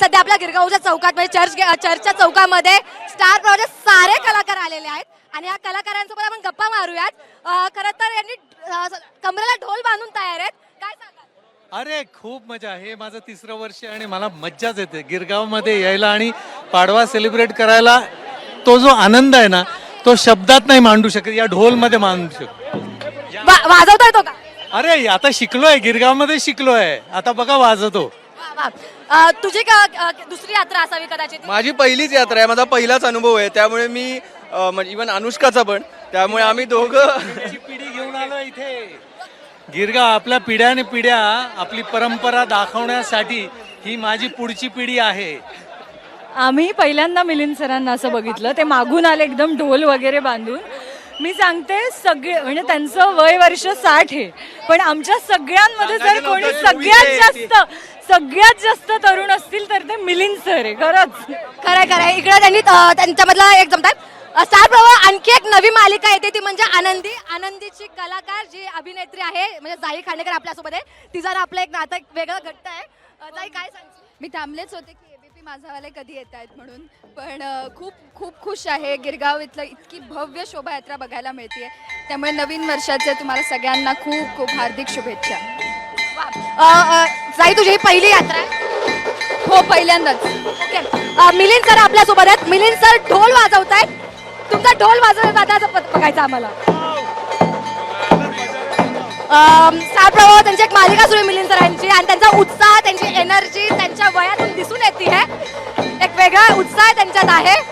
सध्या आपल्या गिरगावच्या चौकात म्हणजे चर्चच्या चौकामध्ये स्टार प्रवाहाचे सारे कलाकार आलेले आहेत आणि या कलाकारांसोबत आपण गप्पा मारूयात. खरं तर यांनी कमरेला ढोल बांधून तयार आहेत. काय सांगाल? अरे खूप मजा. हे माझं 3रं वर्ष आणि मला मज्जाच येते गिरगावमध्ये यायला आणि पाडवा सेलिब्रेट करायला. तो जो आनंद आहे ना तो शब्दात नाही मांडू शकत, या ढोलमध्ये मांडू शकतो. वाजवता येतो का? अरे आता शिकलोय, गिरगावमध्ये शिकलोय, आता बघा वाजवतो. वा, तुझी दुसरी यात्रा असावी कदाचित. माझी पहिलीच यात्रा आहे, माझा पहिलाच अनुभव आहे, त्यामुळे मी म्हणजे इव्हन अनुष्काचा पण, त्यामुळे आम्ही दोघं पिढी घेऊन आलो इथे. गिरगाव आपल्या पिढ्याने पिढ्या आपली परंपरा दाखवण्यासाठी ही माझी पुढची पिढी आहे. आम्ही पहिल्यांदा मिलिंद सरांना असं बघितलं, ते मागून आले एकदम ढोल वगैरे बांधून. मी सांगते सगळे म्हणजे त्यांचं वय वर्ष 60 आहे, पण आमच्या सगळ्यांमध्ये जर कोणी सगळ्यात जास्त तरुण असतील तर ते मिलिंद सर आहे. खरंय इकडे त्यांनी त्यांच्यामधला एक जमतात स्टार प्रवाह. आणखी एक नवी मालिका येते ती म्हणजे आनंदीची कलाकार जी अभिनेत्री आहे म्हणजे जाई खांडेकर आपल्यासोबत आहे. तिचं आपलं एक नातं वेगळं घट्ट आहे. जाई काय सांगशील? मी थांबलेच होते की एबीपी माझावाले कधी येत आहेत म्हणून, पण खूप खूप खुश आहे. गिरगाव इथलं इतकी भव्य शोभायात्रा बघायला मिळते, त्यामुळे नवीन वर्षाचे तुम्हाला सगळ्यांना खूप खूप हार्दिक शुभेच्छा. जाई तुझी ही पहिली यात्रा आहे? हो, पहिल्यांदाच. ओके. मिलिंद सर आपल्यासोबत आहेत. मिलिंद सर ढोल वाजवतायत. तुमचा ढोल वाजवायचा बघायचा आम्हाला. स्टार प्रवाह त्यांची एक मालिका सुरू आहे मिलिंद सरांची आणि त्यांचा उत्साह, त्यांची एनर्जी त्यांच्या वयातून दिसून येते आहे. एक वेगळा उत्साह त्यांच्यात आहे.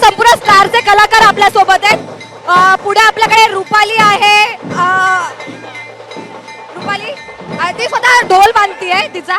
संपूर्ण स्टारचे कलाकार आपल्या सोबत आहेत. पुढे आपल्याकडे रुपाली आहे. रुपाली ती स्वतः ढोल बांधतीये तिचा.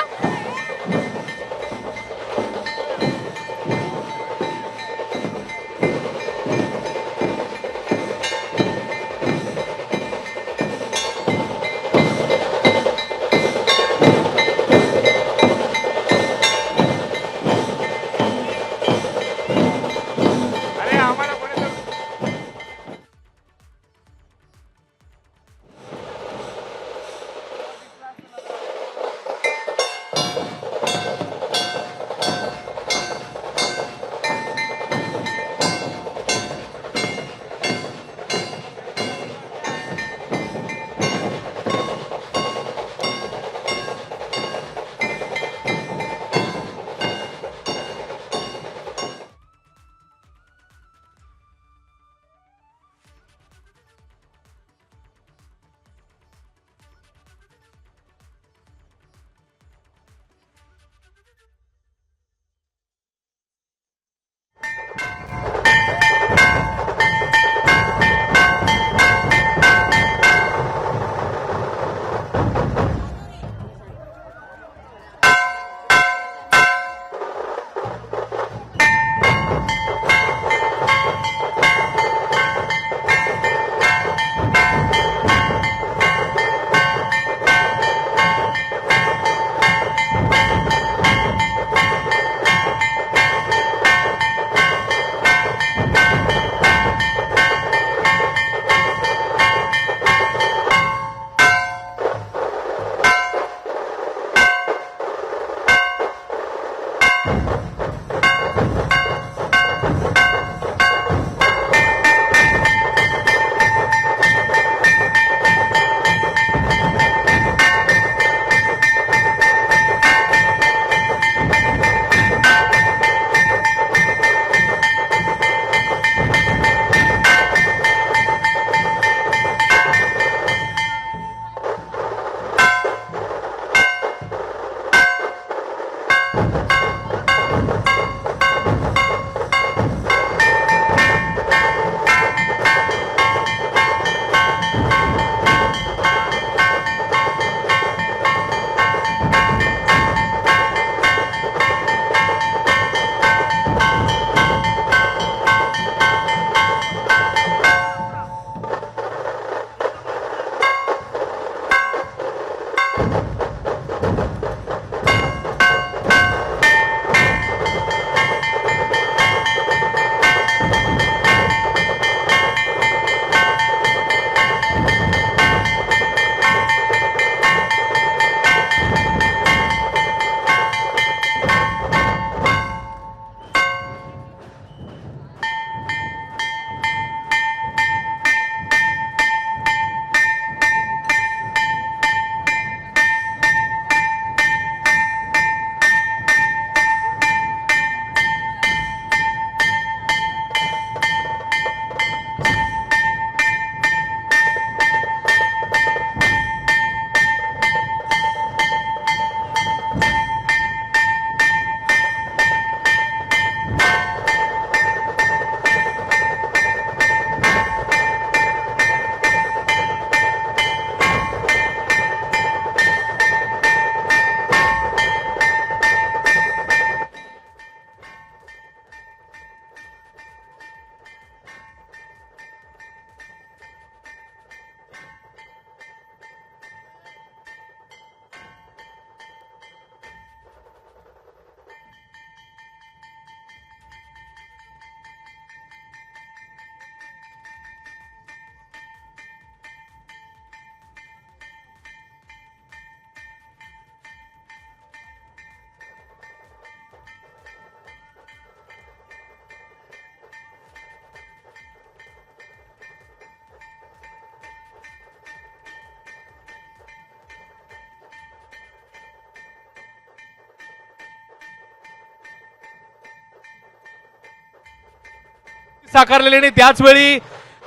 साकारलेली आणि त्याच वेळी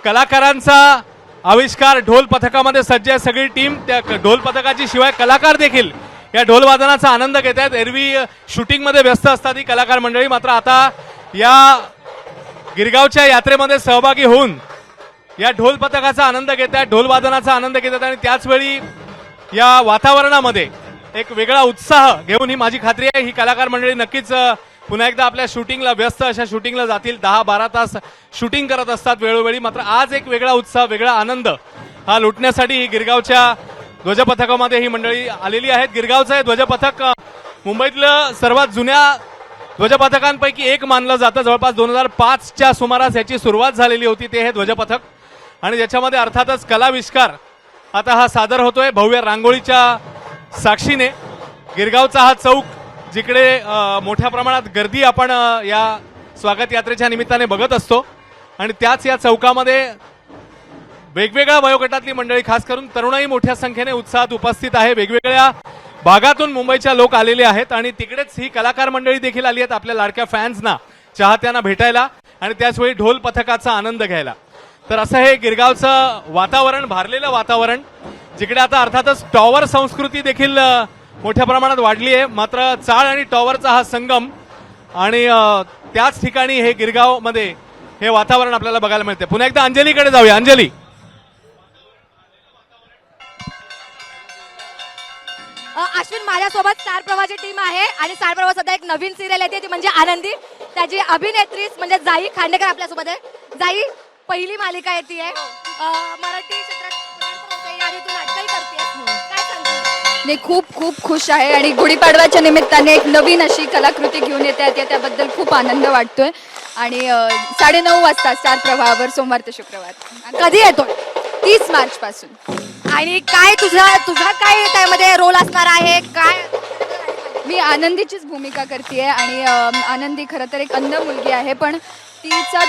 कलाकारांचा आविष्कार ढोल पथकामध्ये सज्ज आहे सगळी टीम. त्या ढोल पथकाची शिवाय कलाकार देखील या ढोल वादनाचा आनंद घेत आहेत. एरवी शूटिंगमध्ये व्यस्त असतात ही कलाकार मंडळी, मात्र आता या गिरगावच्या यात्रेमध्ये सहभागी होऊन या ढोल पथकाचा आनंद घेत आहेत, ढोल वादनाचा आनंद घेत आहेत आणि त्याच वेळी या वातावरणामध्ये एक वेगळा उत्साह घेऊन ही माझी खात्री आहे ही कलाकार मंडळी नक्कीच पुन्हा एकदा आपल्या शूटिंगला व्यस्त अशा शूटिंगला जातील. 10-12 तास शूटिंग करत असतात वेळोवेळी, मात्र आज एक वेगळा उत्साह वेगळा आनंद हा लुटण्यासाठी ही गिरगावच्या ध्वजपथकामध्ये ही मंडळी आलेली आहेत. गिरगावचं हे ध्वजपथक मुंबईतलं सर्वात जुन्या ध्वजपथकांपैकी एक मानलं जातं. जवळपास 2005च्या सुमारास याची सुरुवात झालेली होती ते हे ध्वजपथक आणि ज्याच्यामध्ये अर्थातच कलाविष्कार आता हा सादर होतोय भव्य रांगोळीच्या साक्षीने. गिरगावचा हा चौक जिकडे मोठ्या प्रमाणात गर्दी आपण या स्वागत यात्रेच्या निमित्ताने बघत असतो आणि त्याच या चौकामध्ये वेगवेगळ्या वयोगटातली मंडळी खास करून तरुणाई मोठ्या संख्येने उत्साहात उपस्थित आहे. वेगवेगळ्या भागातून मुंबईच्या लोक आलेले आहेत आणि तिकडेच ही कलाकार मंडळी देखील आली आहेत आपल्या लाडक्या फॅन्सना चाहत्यांना भेटायला आणि त्याचवेळी ढोल पथकाचा आनंद घ्यायला. तर असं हे गिरगावचं वातावरण, भारलेलं वातावरण, जिकडे आता अर्थातच टॉवर संस्कृती देखील मोठ्या प्रमाणात वाढली आहे. मात्र चाळ आणि टॉवरचा हा संगम आणि त्याच ठिकाणी हे गिरगाव मध्ये हे वातावरण आपल्याला बघायला मिळते. पुन्हा एकदा अंजलीकडे जाऊया. अंजली, अश्विन, माझ्यासोबत स्टार प्रवाहाची टीम आहे आणि स्टार प्रवाह सध्या एक नवीन सिरियल येते ती म्हणजे आनंदी. त्याची अभिनेत्री म्हणजे जाई खांडेकर आपल्यासोबत आहे. जाई, पहिली मालिका येते मराठी चित्रपट आणि तू नाटकही करतेस, काय सांगते? मी खूप खूप खुश आहे आणि गुढीपाडव्याच्या निमित्ताने एक नवीन अशी कलाकृती घेऊन येते त्याबद्दल खूप आनंद वाटतोय. आणि 9:30 वाजता स्टार प्रवाहावर सोमवार ते शुक्रवार. कधी येतो? 30 मार्च पासून. आणि काय तुझा काय त्यामध्ये रोल असणार आहे? काय? मी आनंदीचीच भूमिका करते आणि आनंदी खरं तर एक अंध मुलगी आहे, पण तिचा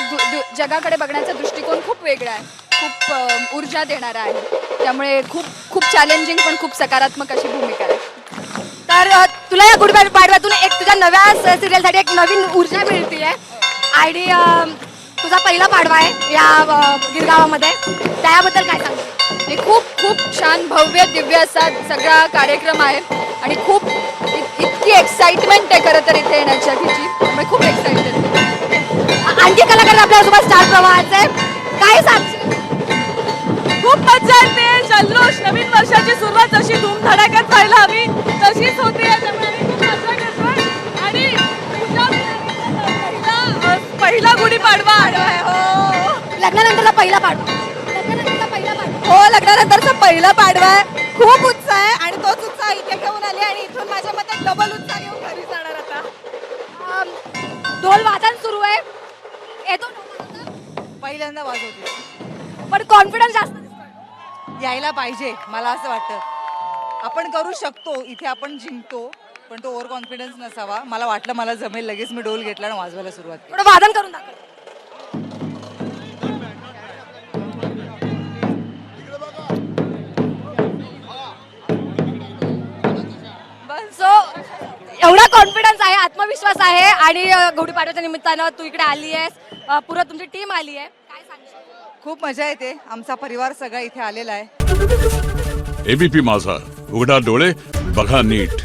जगाकडे बघण्याचा दृष्टिकोन खूप वेगळा आहे, खूप ऊर्जा देणारा आहे. त्यामुळे खूप खूप चॅलेंजिंग पण खूप सकारात्मक अशी भूमिका आहे. तर तुला या गुढीपाडव्यातून एक तुझ्या नव्या सिरियलसाठी एक नवीन ऊर्जा मिळते आणि तुझा पहिला पाडवा आहे या गिरगावामध्ये, त्याबद्दल काय सांगते? खूप खूप छान भव्य दिव्य असा सगळा कार्यक्रम आहे आणि खूप इतकी एक्साइटमेंट आहे खरं तर इथे येण्यासाठीची. त्यामुळे खूप एक्साइटेड. आणखी कलाकार आपल्यासोबत स्टार प्रवाहाचे, काय सांगशील? खूप मजा येते. जल्लोष, नवीन वर्षाची सुरुवात जशी धूमधडाक्यात व्हायला हवी तशीच होती. त्यामुळे आम्ही खूप मजा घेतोय आणि पहिला गुढीपाडवा आहे. हो, लग्नानंतरला पहिला पाडवा. लग्नानंतरला पहिला पाडवा. हो, लग्नानंतरचा पहिला पाडवा आहे. खूप उत्साह आहे आणि तोच उत्साह इथे घेऊन आले आणि इथून माझ्या मते डबल उत्साह घेऊन घरी जाणार आता. ढोल वादन सुरू आहे, येतो पहिल्यांदा वाजवते, पण कॉन्फिडन्स जास्त दिसतोय. यायला पाहिजे. मला असं वाटतं आपण करू शकतो, इथे आपण जिंकतो, पण तो ओव्हर कॉन्फिडन्स नसावा. मला वाटलं मला जमेल, लगेच मी ढोल घेतला आणि वाजवायला सुरुवात केली. थोडं वादन करून दाखव. सो एवढा कॉन्फिडन्स आहे, आत्मविश्वास आहे आणि गुढीपाडव्याच्या निमित्तानं तू इकडे आली आहेस, पुरं तुमची टीम आली आहे, काय सांगशील? खूप मजा येते. आमचा परिवार सगळा इथे आलेला आहे. एबीपी माझा, उघडा डोळे बघा नीट.